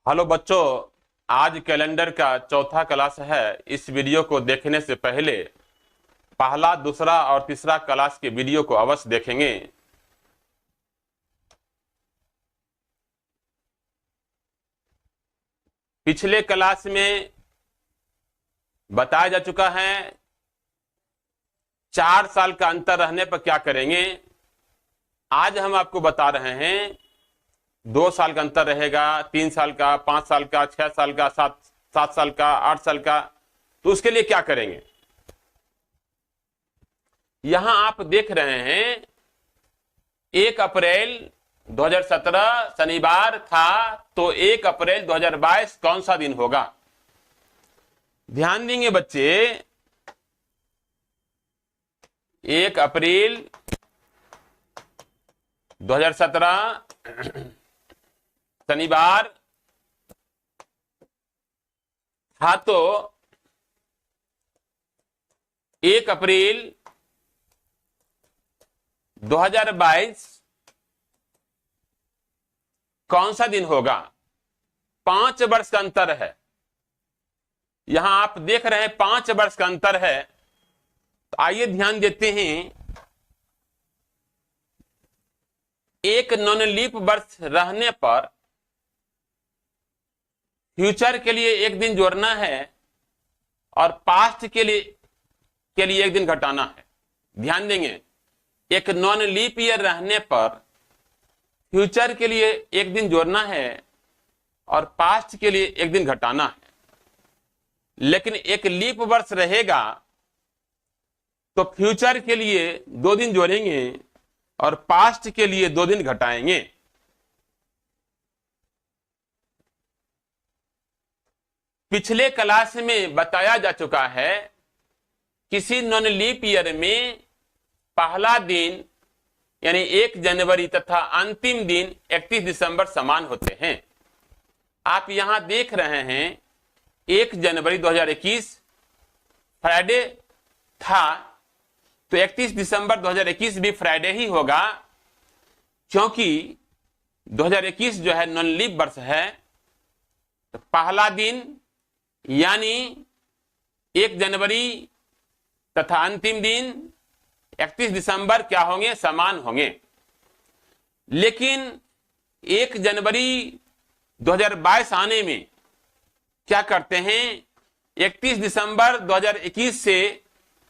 Hello बच्चों। आज calendar का चौथा क्लास है। इस वीडियो को देखने से पहले पहला, दूसरा और तीसरा क्लास के वीडियो को अवश्य देखेंगे। पिछले क्लास में बताया जा चुका है 4 साल का अंतर रहने पर क्या करेंगे। आज हम आपको बता रहे हैं 2 साल का अंतर रहेगा, 3 साल का, 5 साल का, 6 साल का, 7 साल का, 8 साल का, तो उसके लिए क्या करेंगे। यहां आप देख रहे हैं 1 अप्रैल 2017 शनिवार था, तो 1 अप्रैल 2022 कौन सा दिन होगा। ध्यान देंगे बच्चे, 1 अप्रैल 2017 शनिवार था, तो 1 अप्रैल 2022 कौन सा दिन होगा। 5 वर्ष का अंतर है। यहां आप देख रहे हैं 5 वर्ष का अंतर है। तो आइए ध्यान देते हैं, एक नॉन लीप वर्ष रहने पर फ्यूचर के लिए एक दिन जोड़ना है और पास्ट के लिए एक दिन घटाना है। ध्यान देंगे, एक नॉन लीप ईयर रहने पर फ्यूचर के लिए एक दिन जोड़ना है और पास्ट के लिए एक दिन घटाना है। लेकिन एक लीप वर्ष रहेगा तो फ्यूचर के लिए 2 दिन जोड़ेंगे और पास्ट के लिए 2 दिन घटाएंगे। पिछले क्लास में बताया जा चुका है किसी नॉन लीप ईयर में पहला दिन यानी 1 जनवरी तथा अंतिम दिन 31 दिसंबर समान होते हैं। आप यहां देख रहे हैं 1 जनवरी 2021 फ्राइडे था, तो 31 दिसंबर 2021 भी फ्राइडे ही होगा, क्योंकि 2021 जो है नॉन लीप वर्ष है। तो पहला दिन यानी 1 जनवरी तथा अंतिम दिन 31 दिसंबर क्या होंगे, समान होंगे। लेकिन 1 जनवरी 2022 आने में क्या करते हैं, 31 दिसंबर 2021 से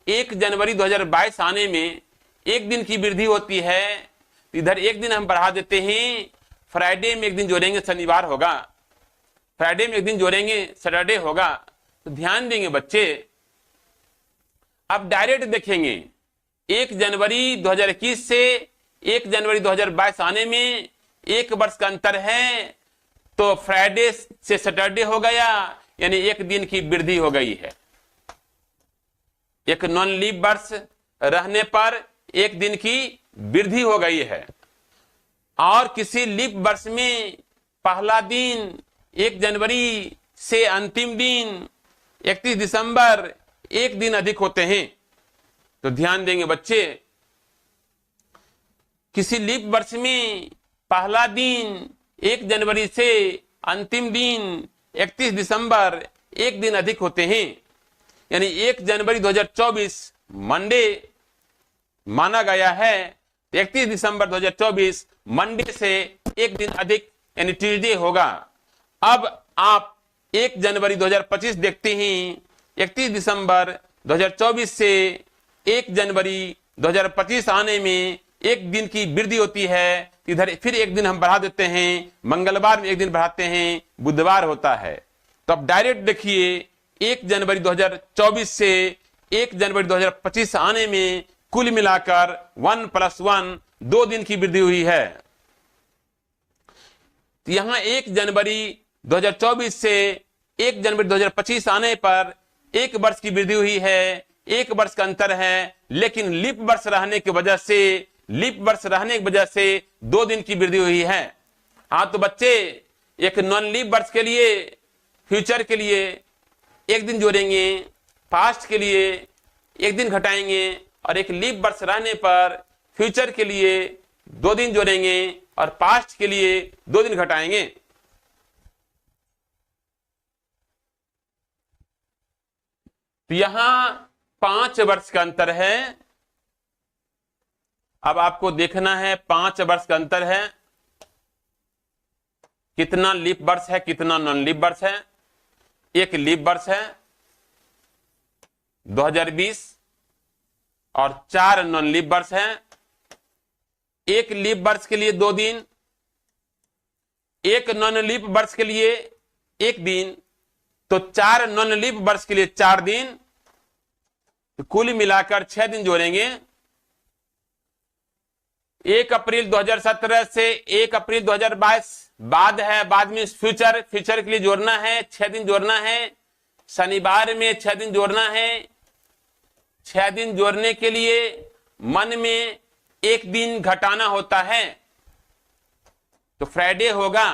1 जनवरी 2022 आने में एक दिन की वृद्धि होती है। इधर एक दिन हम बढ़ा देते हैं, फ्राइडे में एक दिन जोड़ेंगे, शनिवार होगा। फ्राइडे में एक दिन जोड़ेंगे, सैटरडे होगा। तो ध्यान देंगे बच्चे, अब डायरेक्ट देखेंगे 1 जनवरी 2021 से 1 जनवरी 2022 आने में 1 वर्ष का अंतर है, तो फ्राइडे से सैटरडे हो गया, यानी एक दिन की वृद्धि हो गई है। एक नॉन लीप वर्ष रहने पर एक दिन की वृद्धि हो गई है। और किसी लीप वर्ष में पहला दिन 1 जनवरी से अंतिम दिन 31 दिसंबर एक दिन अधिक होते हैं। तो ध्यान देंगे बच्चे, किसी लीप वर्ष में पहला दिन 1 जनवरी से अंतिम दिन 31 दिसंबर एक दिन अधिक होते हैं, यानी 1 जनवरी 2024 मंडे माना गया है। 31 दिसंबर 2024 मंडे से एक दिन अधिक यानी ट्यूसडे होगा। अब आप 1 जनवरी 2025 देखते हैं, 31 दिसंबर 2024 से 1 जनवरी 2025 आने में एक दिन की वृद्धि होती है। इधर फिर एक दिन हम बढ़ा देते हैं, मंगलवार में एक दिन बढ़ाते हैं, बुधवार होता है। तो अब डायरेक्ट देखिए, 1 जनवरी 2024 से 1 जनवरी 2025 आने में कुल मिलाकर 1 + 1 2 दिन की वृद्धि हुई है। तो यहां 1 जनवरी 2024 से 1 जनवरी 2025 आने पर 1 वर्ष की वृद्धि हुई है, 1 वर्ष का अंतर है। लेकिन लीप वर्ष रहने की वजह से 2 दिन की वृद्धि हुई है। हाँ, तो बच्चे एक नॉन लीप वर्ष के लिए फ्यूचर के लिए एक दिन जोड़ेंगे, पास्ट के लिए एक दिन घटाएंगे, और एक लीप वर्ष रहने पर फ्यूचर के लिए 2 दिन जोड़ेंगे और पास्ट के लिए 2 दिन घटाएंगे। तो यहां 5 वर्ष का अंतर है। अब आपको देखना है 5 वर्ष का अंतर है, कितना लीप वर्ष है कितना नॉन लीप वर्ष है। एक लीप वर्ष है 2020 और 4 नॉन लीप वर्ष है। एक लीप वर्ष के लिए 2 दिन, एक नॉन लीप वर्ष के लिए 1 दिन, तो 4 नॉन लीप वर्ष के लिए 4 दिन, तो कुल मिलाकर 6 दिन जोड़ेंगे। 1 अप्रैल 2017 से 1 अप्रैल 2022 बाद है, बाद में फ्यूचर के लिए जोड़ना है, 6 दिन जोड़ना है। शनिवार में 6 दिन जोड़ना है। 6 दिन जोड़ने के लिए मन में 1 दिन घटाना होता है, तो फ्राइडे होगा।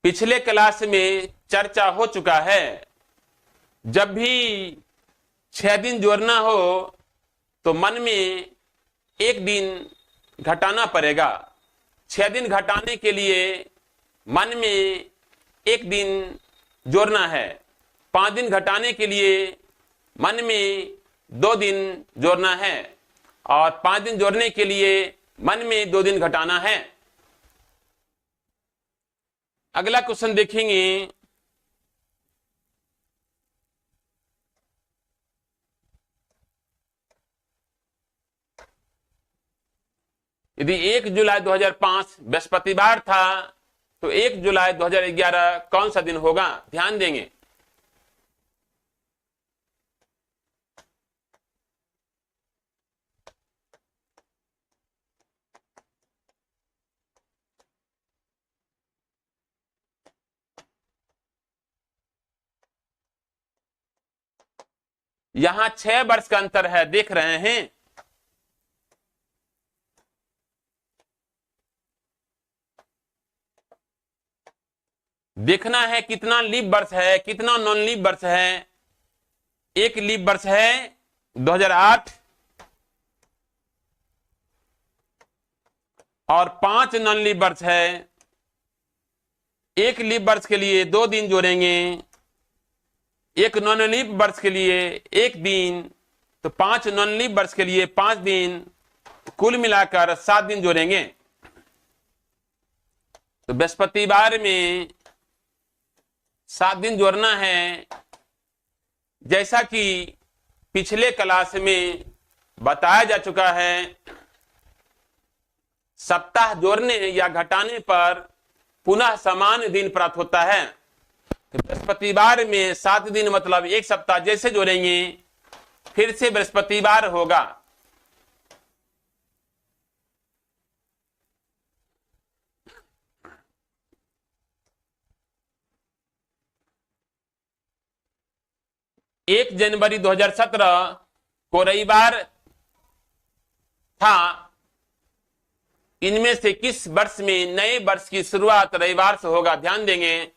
पिछले क्लास में चर्चा हो चुका है, जब भी 6 दिन जोड़ना हो तो मन में 1 दिन घटाना पड़ेगा। 6 दिन घटाने के लिए मन में 1 दिन जोड़ना है। 5 दिन घटाने के लिए मन में 2 दिन जोड़ना है और 5 दिन जोड़ने के लिए मन में 2 दिन घटाना है। अगला क्वेश्चन देखेंगे। यदि 1 जुलाई 2005 बृहस्पतिवार था तो 1 जुलाई 2011 कौन सा दिन होगा? ध्यान देंगे। यहां 6 वर्ष का अंतर है, देख रहे हैं। देखना है कितना लीप वर्ष है कितना नॉन लीप वर्ष है। 1 लीप वर्ष है 2008 और 5 नॉन लीप वर्ष है। 1 लीप वर्ष के लिए 2 दिन जोड़ेंगे, 1 नॉन लीप वर्ष के लिए 1 दिन, तो 5 नॉन लीप वर्ष के लिए 5 दिन, कुल मिलाकर 7 दिन जोड़ेंगे। तो बृहस्पतिवार में 7 दिन जोड़ना है। जैसा कि पिछले क्लास में बताया जा चुका है, सप्ताह जोड़ने या घटाने पर पुनः समान दिन प्राप्त होता है। तो बृहस्पतिवार में 7 दिन मतलब 1 सप्ताह जैसे जोड़ेंगे फिर से बृहस्पतिवार होगा। एक जनवरी 2017 को रविवार था। इनमें से किस वर्ष में नए वर्ष की शुरुआत रविवार से होगा? ध्यान देंगे।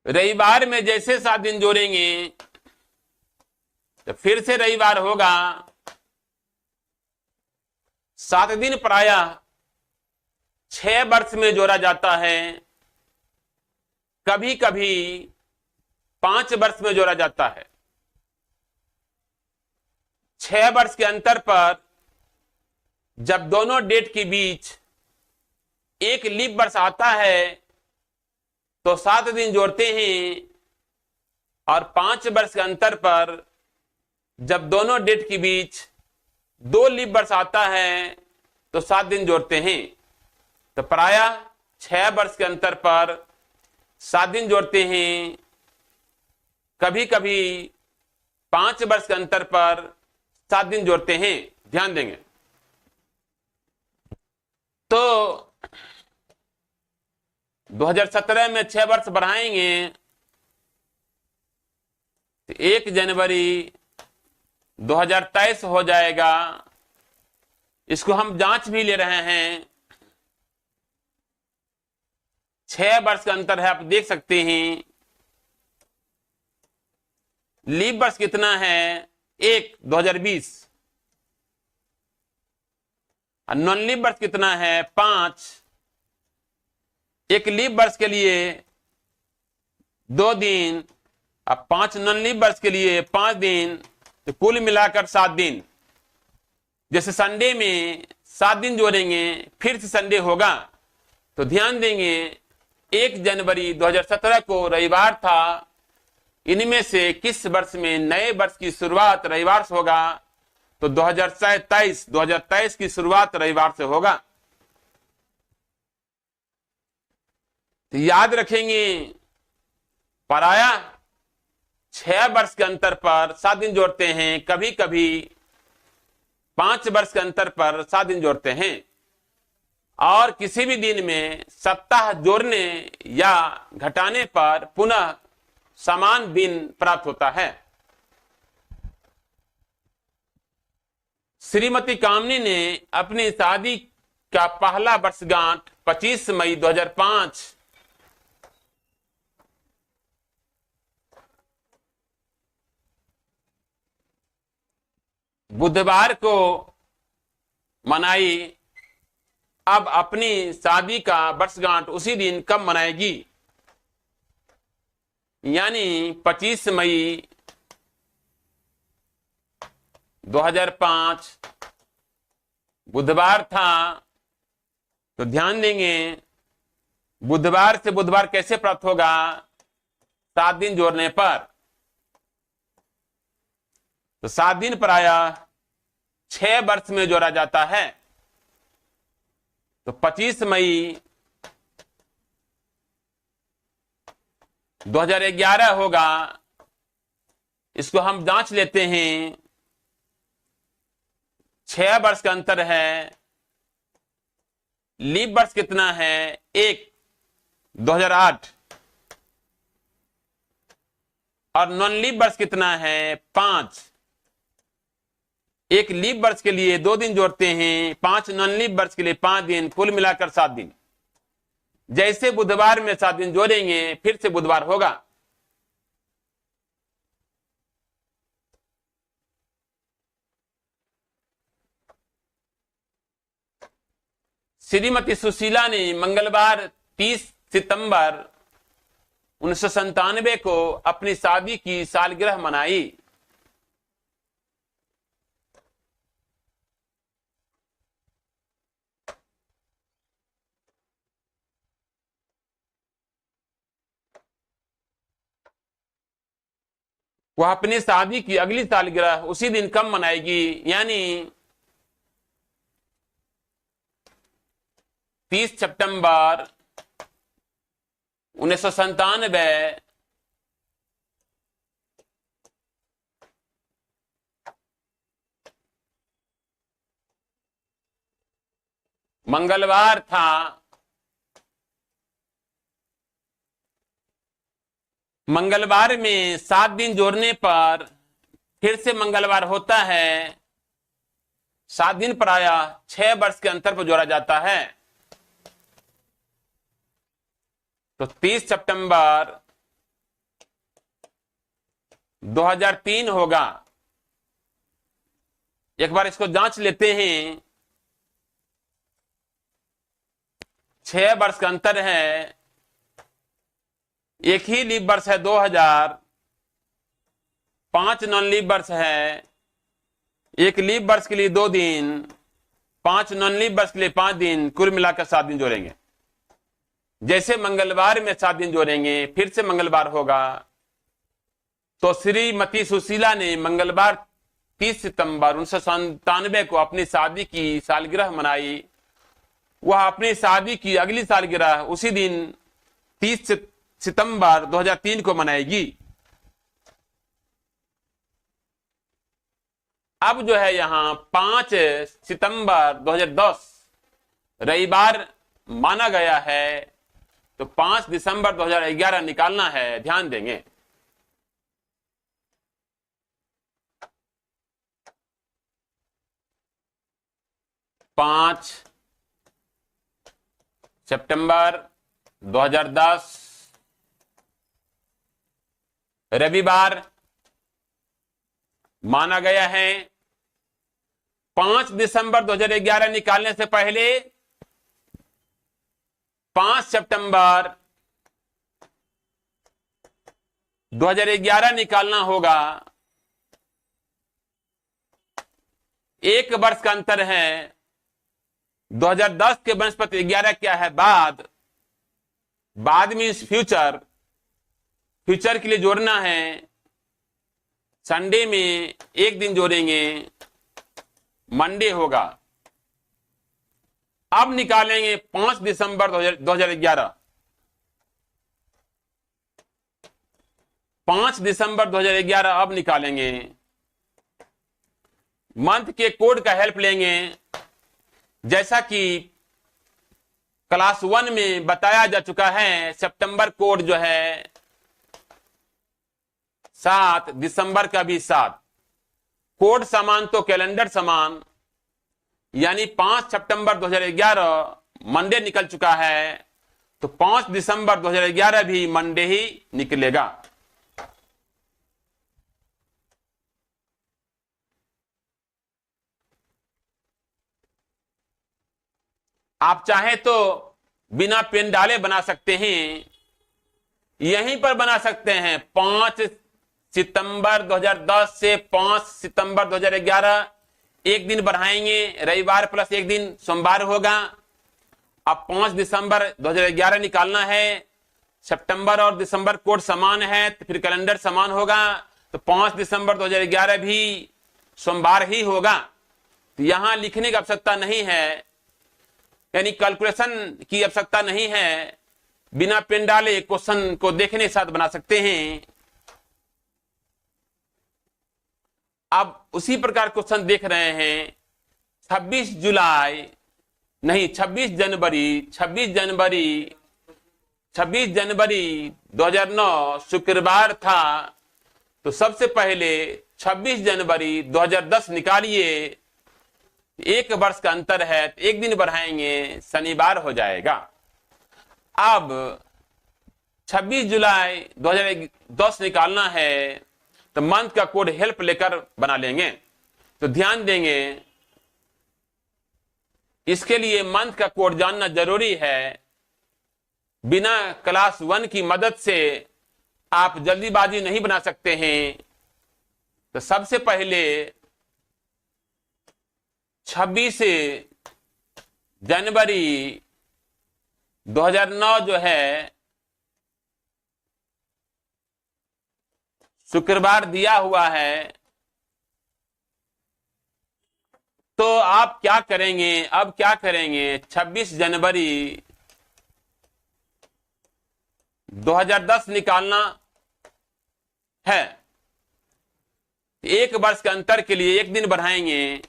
रविवार में जैसे 7 दिन जोड़ेंगे तो फिर से रविवार होगा। 7 दिन प्रायः 6 वर्ष में जोड़ा जाता है, कभी कभी 5 वर्ष में जोड़ा जाता है। 6 वर्ष के अंतर पर जब दोनों डेट के बीच 1 लीप वर्ष आता है तो 7 दिन जोड़ते हैं, और 5 वर्ष के अंतर पर जब दोनों डेट के बीच 2 लीप वर्ष आता है तो 7 दिन जोड़ते हैं। तो प्रायः 6 वर्ष के अंतर पर 7 दिन जोड़ते हैं, कभी कभी 5 वर्ष के अंतर पर 7 दिन जोड़ते हैं। ध्यान देंगे। तो 2017 में 6 वर्ष बढ़ाएंगे तो 1 जनवरी 2023 हो जाएगा। इसको हम जांच भी ले रहे हैं। 6 वर्ष का अंतर है, आप देख सकते हैं। लीप वर्ष कितना है? 1/2020। नॉन लीप वर्ष कितना है? 5। एक लीप वर्ष के लिए 2 दिन, अब 5 नॉन लीप वर्ष के लिए 5 दिन, तो कुल मिलाकर 7 दिन। जैसे संडे में 7 दिन जोड़ेंगे फिर से संडे होगा, तो ध्यान देंगे 1 जनवरी 2017 को रविवार था। इनमें से किस वर्ष में नए वर्ष की शुरुआत रविवार से होगा? तो 2023 की शुरुआत रविवार से होगा। तो याद रखेंगे पराया 6 वर्ष के अंतर पर 7 दिन जोड़ते हैं, कभी कभी 5 वर्ष के अंतर पर 7 दिन जोड़ते हैं, और किसी भी दिन में सप्ताह जोड़ने या घटाने पर पुनः समान दिन प्राप्त होता है। श्रीमती कामनी ने अपनी शादी का पहला वर्षगांठ 25 मई 2005 बुधवार को मनाई। अब अपनी शादी का वर्षगांठ उसी दिन कब मनाएगी? यानी 25 मई 2005 बुधवार था, तो ध्यान देंगे बुधवार से बुधवार कैसे प्राप्त होगा? 7 दिन जोड़ने पर। तो 7 दिन पर आया 6 वर्ष में जोड़ा जाता है, तो 25 मई 2011 होगा। इसको हम जांच लेते हैं, 6 वर्ष का अंतर है। लीप वर्ष कितना है? 1 2008। और नॉन लीप वर्ष कितना है? 5। एक लीप वर्ष के लिए 2 दिन जोड़ते हैं, 5 नॉन लीप वर्ष के लिए 5 दिन, कुल मिलाकर 7 दिन। जैसे बुधवार में 7 दिन जोड़ेंगे फिर से बुधवार होगा। श्रीमती सुशीला ने मंगलवार 30 सितंबर 1997 को अपनी शादी की सालगिरह मनाई। वह अपनी शादी की अगली सालगिरह उसी दिन कब मनाएगी? यानी 30 सितंबर 1997 मंगलवार था। मंगलवार में 7 दिन जोड़ने पर फिर से मंगलवार होता है। 7 दिन पर आया 6 वर्ष के अंतर पर जोड़ा जाता है, तो 30 सितंबर 2003 होगा। एक बार इसको जांच लेते हैं, 6 वर्ष का अंतर है, एक ही लीप वर्ष है 2000, 5 नॉन लीप वर्ष है, एक लीप वर्ष के लिए 2 दिन, 5 नॉन लीप वर्ष के लिए 5 दिन, कुल मिलाकर 7 दिन जोड़ेंगे। जैसे मंगलवार में 7 दिन जोड़ेंगे फिर से मंगलवार होगा। तो श्रीमती सुशीला ने मंगलवार 30 सितंबर 1997 को अपनी शादी की सालगिरह मनाई। वह अपनी शादी की अगली सालगिरह उसी दिन 30 सितंबर 2003 को मनाएगी। अब जो है यहां 5 सितंबर 2010 रविवार माना गया है, तो 5 दिसंबर 2011 निकालना है, ध्यान देंगे। पांच सितंबर 2010 रविवार माना गया है। 5 दिसंबर 2011 निकालने से पहले 5 सितंबर 2011 निकालना होगा। 1 वर्ष का अंतर है। 2010 के वनस्पति 11 क्या है? बाद मीन्स फ्यूचर, फ्यूचर के लिए जोड़ना है। संडे में एक दिन जोड़ेंगे, मंडे होगा। अब निकालेंगे 5 दिसंबर 2011। 5 दिसंबर 2011 अब निकालेंगे। मंथ के कोड का हेल्प लेंगे, जैसा कि क्लास 1 में बताया जा चुका है। सितंबर कोड जो है 7, दिसंबर का भी 7। कोड समान तो कैलेंडर समान, यानी 5 सितंबर 2011 मंडे निकल चुका है, तो 5 दिसंबर 2011 भी मंडे ही निकलेगा। आप चाहे तो बिना पेन डाले बना सकते हैं, यहीं पर बना सकते हैं। 5 सितंबर 2010 से 5 सितंबर 2011 एक दिन बढ़ाएंगे, रविवार प्लस एक दिन सोमवार होगा। अब 5 दिसंबर 2011 निकालना है। सितंबर और दिसंबर कोड समान है, तो फिर कैलेंडर समान होगा, तो 5 दिसंबर 2011 भी सोमवार ही होगा। तो यहां लिखने की आवश्यकता नहीं है, यानी कैलकुलेशन की आवश्यकता नहीं है। बिना पेन डाले क्वेश्चन को देखने के साथ बना सकते हैं। अब उसी प्रकार क्वेश्चन देख रहे हैं। 26 जुलाई नहीं 26 जनवरी 2009 शुक्रवार था, तो सबसे पहले 26 जनवरी 2010 निकालिए। 1 वर्ष का अंतर है, तो एक दिन बढ़ाएंगे, शनिवार हो जाएगा। अब 26 जुलाई 2010 निकालना है, तो मंथ का कोड हेल्प लेकर बना लेंगे। तो ध्यान देंगे, इसके लिए मंथ का कोड जानना जरूरी है। बिना क्लास 1 की मदद से आप जल्दीबाजी नहीं बना सकते हैं। तो सबसे पहले 26 जनवरी 2009 जो है शुक्रवार दिया हुआ है, तो आप क्या करेंगे? अब क्या करेंगे? 26 जनवरी 2010 निकालना है। 1 वर्ष के अंतर के लिए एक दिन बढ़ाएंगे।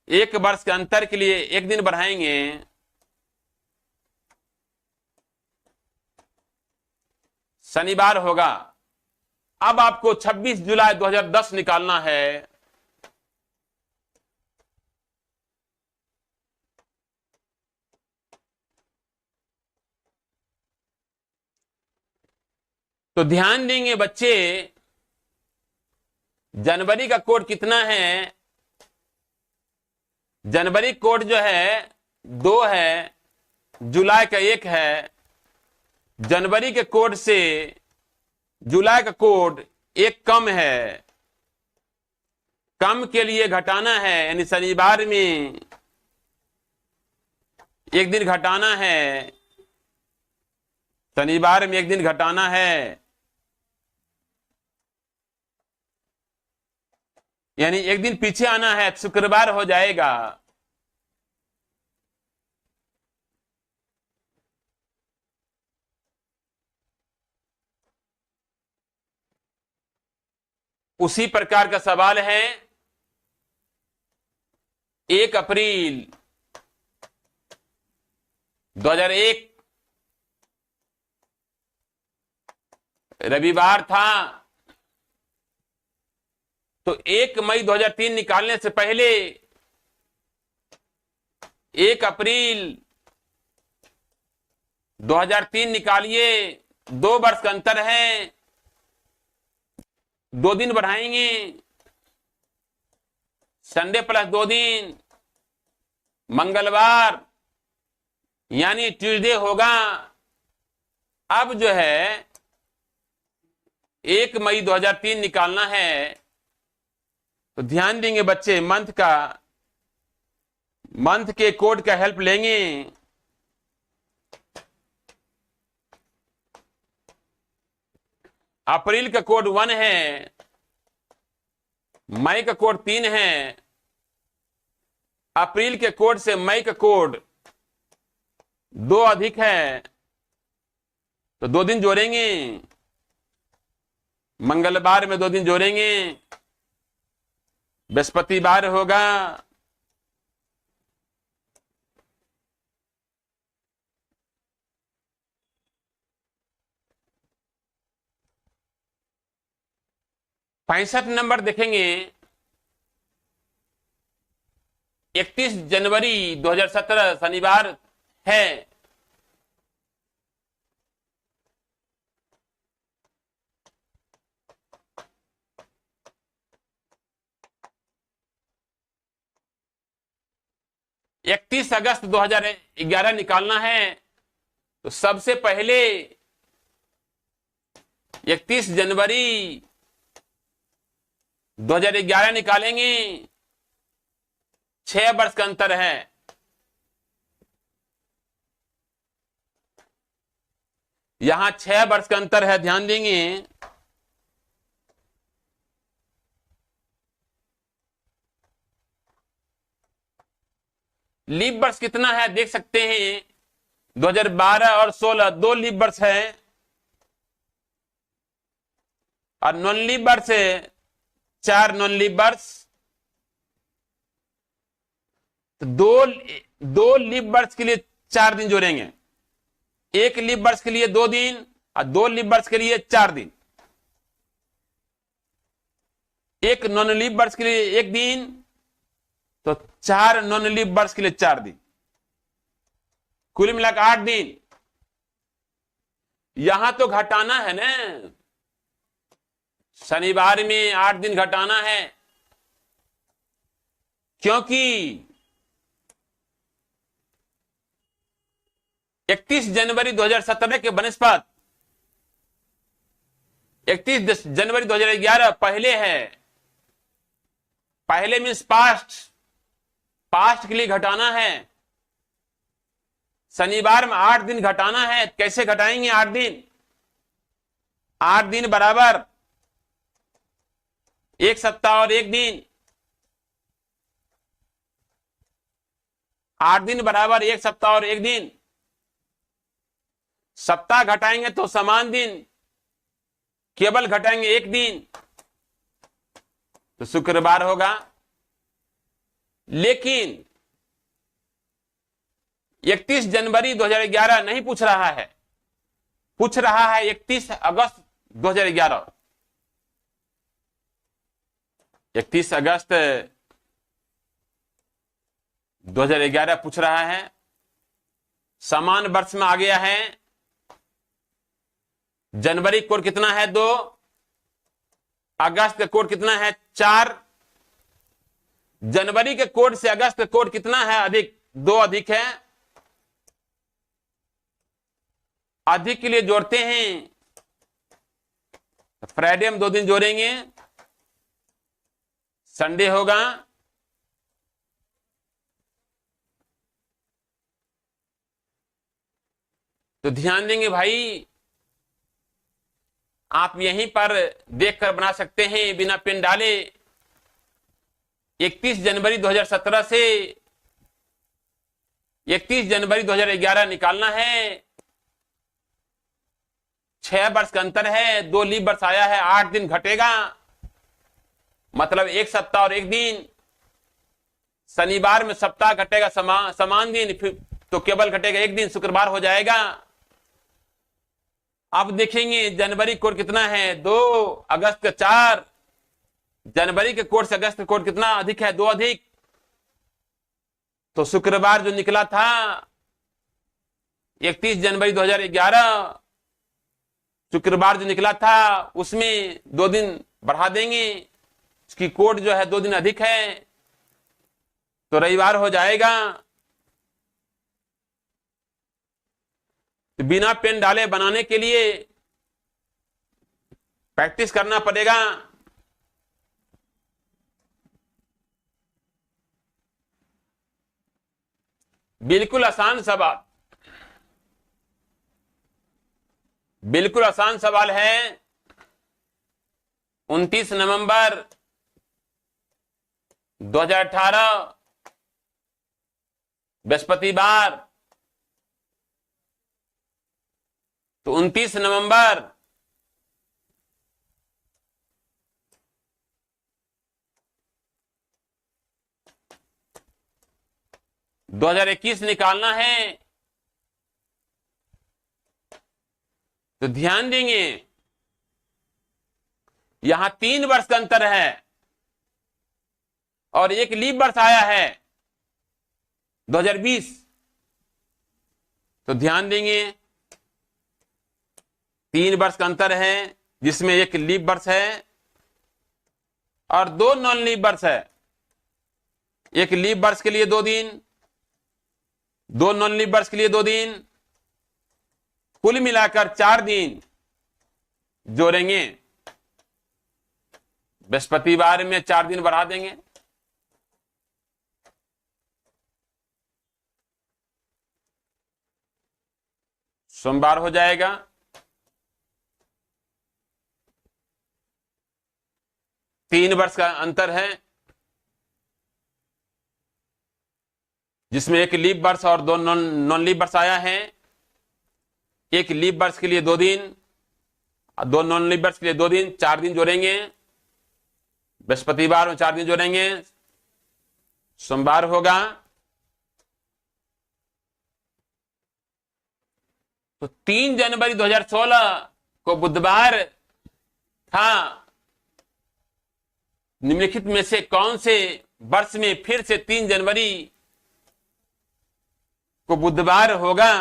1 वर्ष के अंतर के लिए एक दिन बढ़ाएंगे, शनिवार होगा। अब आपको 26 जुलाई 2010 निकालना है। तो ध्यान देंगे बच्चे, जनवरी का कोड कितना है? जनवरी कोड जो है 2 है, जुलाई का 1 है। जनवरी के कोड से जुलाई का कोड 1 कम है। कम के लिए घटाना है, यानी शनिवार में एक दिन घटाना है। शनिवार में एक दिन घटाना है, यानी एक दिन पीछे आना है, शुक्रवार हो जाएगा। उसी प्रकार का सवाल है। 1 अप्रैल 2001 रविवार था, तो 1 मई 2003 निकालने से पहले 1 अप्रैल 2003 निकालिए। 2 वर्ष का अंतर है, 2 दिन बढ़ाएंगे, संडे प्लस 2 दिन, मंगलवार यानी ट्यूसडे होगा। अब जो है 1 मई 2003 निकालना है, तो ध्यान देंगे बच्चे, मंथ के कोड का हेल्प लेंगे। अप्रैल का कोड 1 है, मई का कोड 3 है, अप्रैल के कोड से मई का कोड 2 अधिक है, तो 2 दिन जोड़ेंगे, मंगलवार में 2 दिन जोड़ेंगे, बृहस्पतिवार होगा, पैंसठ नंबर देखेंगे। 31 जनवरी 2017 शनिवार है। इकतीस अगस्त 2011 निकालना है, तो सबसे पहले 31 जनवरी 2011 निकालेंगे। 6 वर्ष का अंतर है। यहां 6 वर्ष का अंतर है, ध्यान देंगे। लीप वर्ष कितना है देख सकते हैं, 2012 और 16 2 लीप वर्ष है, और नॉन लीप वर्ष 4 नॉन लीप वर्ष। तो दो लीप वर्ष के लिए 4 दिन जोड़ेंगे। 1 लीप वर्ष के लिए 2 दिन और 2 लीप वर्ष के लिए 4 दिन। 1 नॉन लीप वर्ष के लिए 1 दिन, तो 4 नॉन लीप वर्ष के लिए 4 दिन, कुल मिलाकर 8 दिन। यहां तो घटाना है ना, शनिवार में 8 दिन घटाना है, क्योंकि 31 जनवरी 2017 के बनस्पत 31 जनवरी 2011 पहले है। पहले मीन्स पास्ट के लिए घटाना है। शनिवार में 8 दिन घटाना है। कैसे घटाएंगे 8 दिन? 8 दिन बराबर 1 सप्ताह और 1 दिन। 8 दिन बराबर 1 सप्ताह और 1 दिन। सप्ताह घटाएंगे तो समान दिन, केवल घटाएंगे 1 दिन, तो शुक्रवार होगा। लेकिन 31 जनवरी 2011 नहीं पूछ रहा है, पूछ रहा है 31 अगस्त 2011। 31 अगस्त 2011 पूछ रहा है। समान वर्ष में आ गया है। जनवरी कोड कितना है? 2। अगस्त का कोड कितना है? 4। जनवरी के कोड से अगस्त का कोड कितना है? अधिक, 2 अधिक है। अधिक के लिए जोड़ते हैं, फ्राइडे हम 2 दिन जोड़ेंगे, संडे होगा। तो ध्यान देंगे भाई, आप यहीं पर देखकर बना सकते हैं बिना पेन डाले। 31 जनवरी 2017 से 31 जनवरी 2011 निकालना है। 6 वर्ष का अंतर है, 2 लीप वर्ष आया है, 8 दिन घटेगा, मतलब 1 सप्ताह और 1 दिन। शनिवार में सप्ताह घटेगा समान दिन, फिर तो केवल घटेगा 1 दिन, शुक्रवार हो जाएगा। अब देखेंगे जनवरी कोड कितना है? 2। अगस्त का 4। जनवरी के कोड से अगस्त का कोड कितना अधिक है? 2 अधिक। तो शुक्रवार जो निकला था 31 जनवरी 2011, शुक्रवार जो निकला था उसमें 2 दिन बढ़ा देंगे, उसकी कोट जो है 2 दिन अधिक है तो रविवार हो जाएगा। तो बिना पेन डाले बनाने के लिए प्रैक्टिस करना पड़ेगा। बिल्कुल आसान सवाल, बिल्कुल आसान सवाल है। 29 नवंबर 2018 बृहस्पतिवार। तो 29 नवंबर 2021 निकालना है। तो ध्यान देंगे यहां 3 वर्ष का अंतर है और एक लीप वर्ष आया है 2020। तो ध्यान देंगे 3 वर्ष का अंतर है जिसमें एक लीप वर्ष है और 2 नॉन लीप वर्ष है। एक लीप वर्ष के लिए 2 दिन, 2 नॉन लीप वर्ष के लिए 2 दिन, कुल मिलाकर 4 दिन जोड़ेंगे। बृहस्पतिवार में 4 दिन बढ़ा देंगे। सोमवार हो जाएगा। तीन वर्ष का अंतर है जिसमें एक लीप वर्ष और 2 नॉन लीप वर्ष आया है। एक लीप वर्ष के लिए 2 दिन, 2 नॉन लीप वर्ष के लिए 2 दिन, 4 दिन जोड़ेंगे। बृहस्पतिवार में 4 दिन जोड़ेंगे, सोमवार होगा। तो 3 जनवरी 2016 को बुधवार था। निम्नलिखित में से कौन से वर्ष में फिर से 3 जनवरी को बुधवार होगा?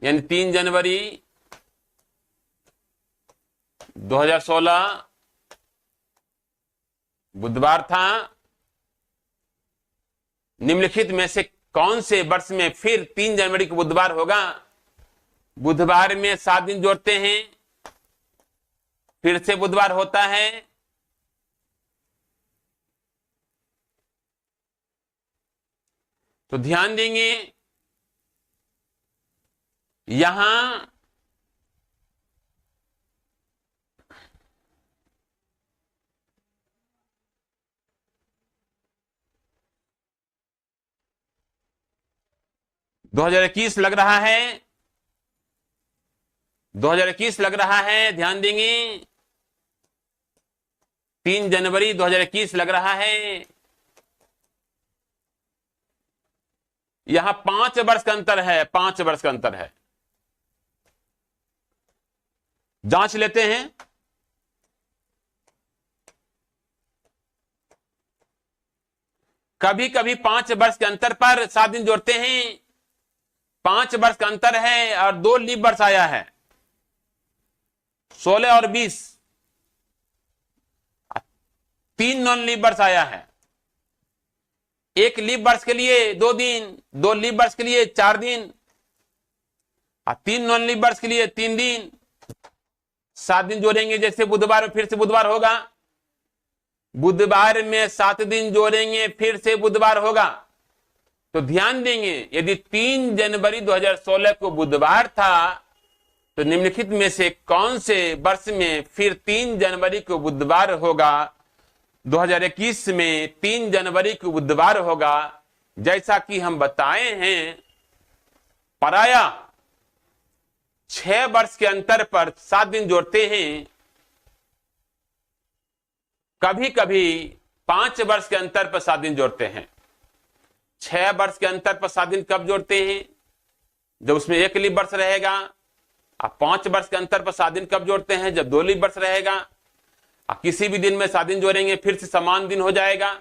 यानी 3 जनवरी 2016 बुधवार था। निम्नलिखित में से कौन से वर्ष में फिर 3 जनवरी को बुधवार होगा? बुधवार में 7 दिन जोड़ते हैं, फिर से बुधवार होता है। तो ध्यान देंगे यहां 2021 लग रहा है, 2021 लग रहा है। ध्यान देंगे 3 जनवरी 2021 लग रहा है। यहां 5 वर्ष का अंतर है, 5 वर्ष का अंतर है। जांच लेते हैं। कभी कभी 5 वर्ष के अंतर पर 7 दिन जोड़ते हैं। 5 वर्ष का अंतर है और 2 लीप वर्ष आया है, 16 और 20। 3 नॉन लीप वर्ष आया है। एक लीप वर्ष के लिए 2 दिन, 2 लीप वर्ष के लिए 4 दिन, 3 नॉन लीप वर्ष के लिए 3 दिन। 7 दिन जोड़ेंगे, जैसे बुधवार में फिर से बुधवार होगा। बुधवार में 7 दिन जोड़ेंगे, फिर से बुधवार होगा। तो ध्यान देंगे यदि 3 जनवरी 2016 को बुधवार था तो निम्नलिखित में से कौन से वर्ष में फिर 3 जनवरी को बुधवार होगा? 2021 में 3 जनवरी को बुधवार होगा। जैसा कि हम बताए हैं, पराया 6 वर्ष के अंतर पर 7 दिन जोड़ते हैं। कभी कभी 5 वर्ष के अंतर पर 7 दिन जोड़ते हैं। 6 वर्ष के अंतर पर 7 दिन कब जोड़ते हैं? जब उसमें एक लीप वर्ष रहेगा। अब 5 वर्ष के अंतर पर 7 दिन कब जोड़ते हैं? जब 2 लीप वर्ष रहेगा। अब किसी भी दिन में 7 दिन जोड़ेंगे, फिर से समान दिन हो जाएगा।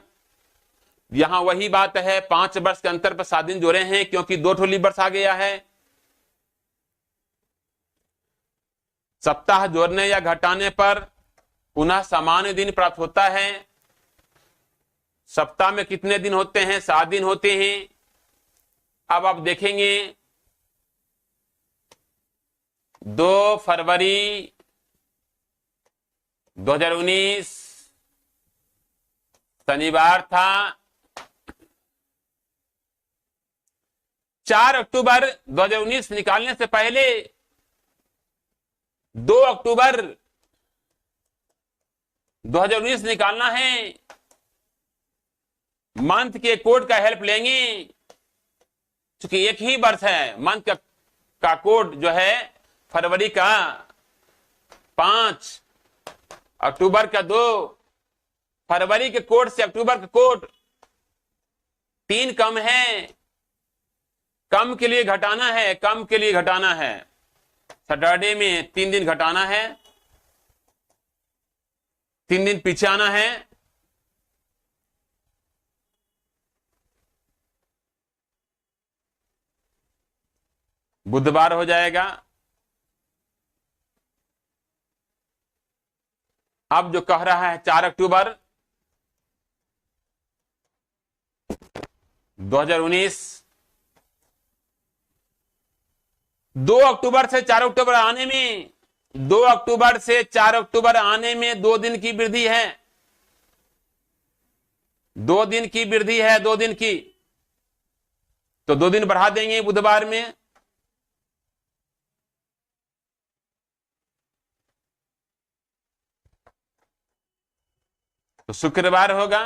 यहां वही बात है, 5 वर्ष के अंतर पर 7 दिन जोड़े हैं क्योंकि 2 लीप वर्ष आ गया है। सप्ताह जोड़ने या घटाने पर पुनः सामान्य दिन प्राप्त होता है। सप्ताह में कितने दिन होते हैं? 7 दिन होते हैं। अब आप देखेंगे 2 फरवरी 2019 शनिवार था। 4 अक्टूबर 2019 निकालने से पहले 2 अक्टूबर 2019 निकालना है। मंथ के कोड का हेल्प लेंगे, क्योंकि एक ही वर्ष है। मंथ का कोड जो है फरवरी का 5, अक्टूबर का 2, फरवरी के कोड से अक्टूबर का कोड 3 कम है। कम के लिए घटाना है, कम के लिए घटाना है। सैटरडे में 3 दिन घटाना है, 3 दिन पीछे आना है। बुधवार हो जाएगा। अब जो कह रहा है 4 अक्टूबर 2019, 2 अक्टूबर से 4 अक्टूबर आने में 2 अक्टूबर से 4 अक्टूबर आने में 2 दिन की वृद्धि है। 2 दिन की वृद्धि है, 2 दिन की, तो 2 दिन बढ़ा देंगे बुधवार में। तो शुक्रवार होगा।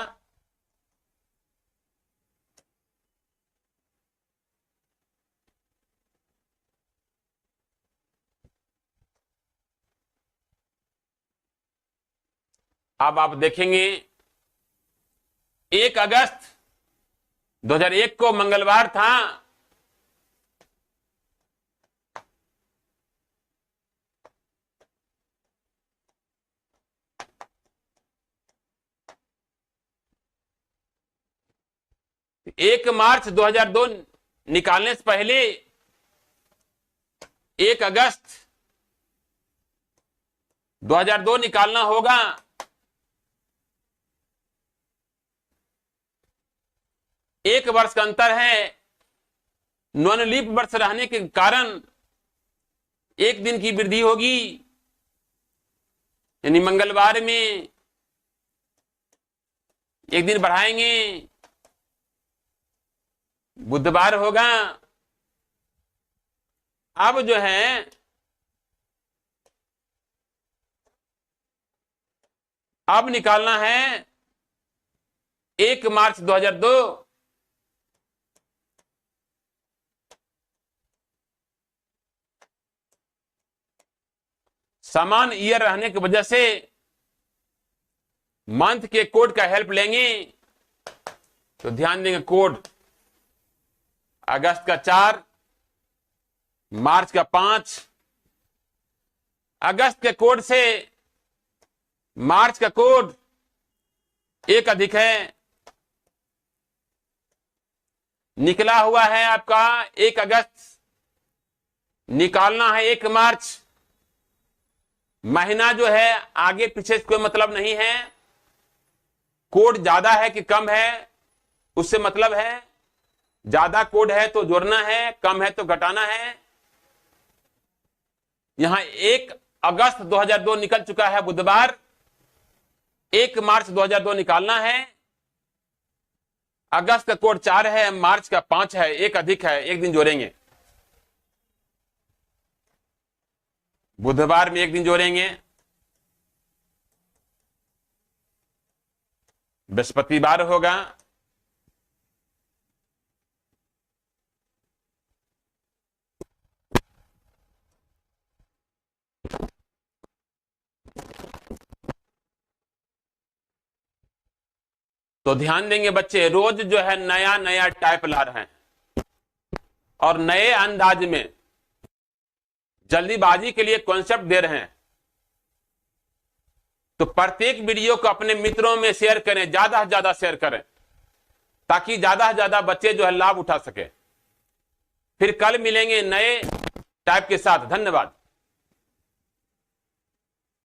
अब आप देखेंगे 1 अगस्त 2001 को मंगलवार था। एक मार्च 2002 निकालने से पहले 1 अगस्त 2002 निकालना होगा। एक वर्ष का अंतर है। नॉन लीप वर्ष रहने के कारण 1 दिन की वृद्धि होगी, यानी मंगलवार में 1 दिन बढ़ाएंगे, बुधवार होगा। अब जो है अब निकालना है 1 मार्च 2002। समान ईयर रहने की वजह से मंथ के कोड का हेल्प लेंगे। तो ध्यान देंगे, कोड अगस्त का 4, मार्च का 5। अगस्त के कोड से मार्च का कोड 1 अधिक है। निकला हुआ है आपका 1 अगस्त, निकालना है 1 मार्च। महीना जो है आगे पीछे से कोई मतलब नहीं है। कोड ज्यादा है कि कम है उससे मतलब है। ज्यादा कोड है तो जोड़ना है, कम है तो घटाना है। यहां 1 अगस्त 2002 निकल चुका है बुधवार। 1 मार्च 2002 निकालना है। अगस्त का कोड 4 है, मार्च का 5 है, 1 अधिक है, 1 दिन जोड़ेंगे। बुधवार में 1 दिन जोड़ेंगे। बृहस्पतिवार होगा। तो ध्यान देंगे बच्चे, रोज जो है नया नया टाइप ला रहे हैं और नए अंदाज में जल्दीबाजी के लिए कॉन्सेप्ट दे रहे हैं। तो प्रत्येक वीडियो को अपने मित्रों में शेयर करें, ज्यादा से ज्यादा शेयर करें, ताकि ज्यादा से ज्यादा बच्चे जो है लाभ उठा सके। फिर कल मिलेंगे नए टाइप के साथ। धन्यवाद।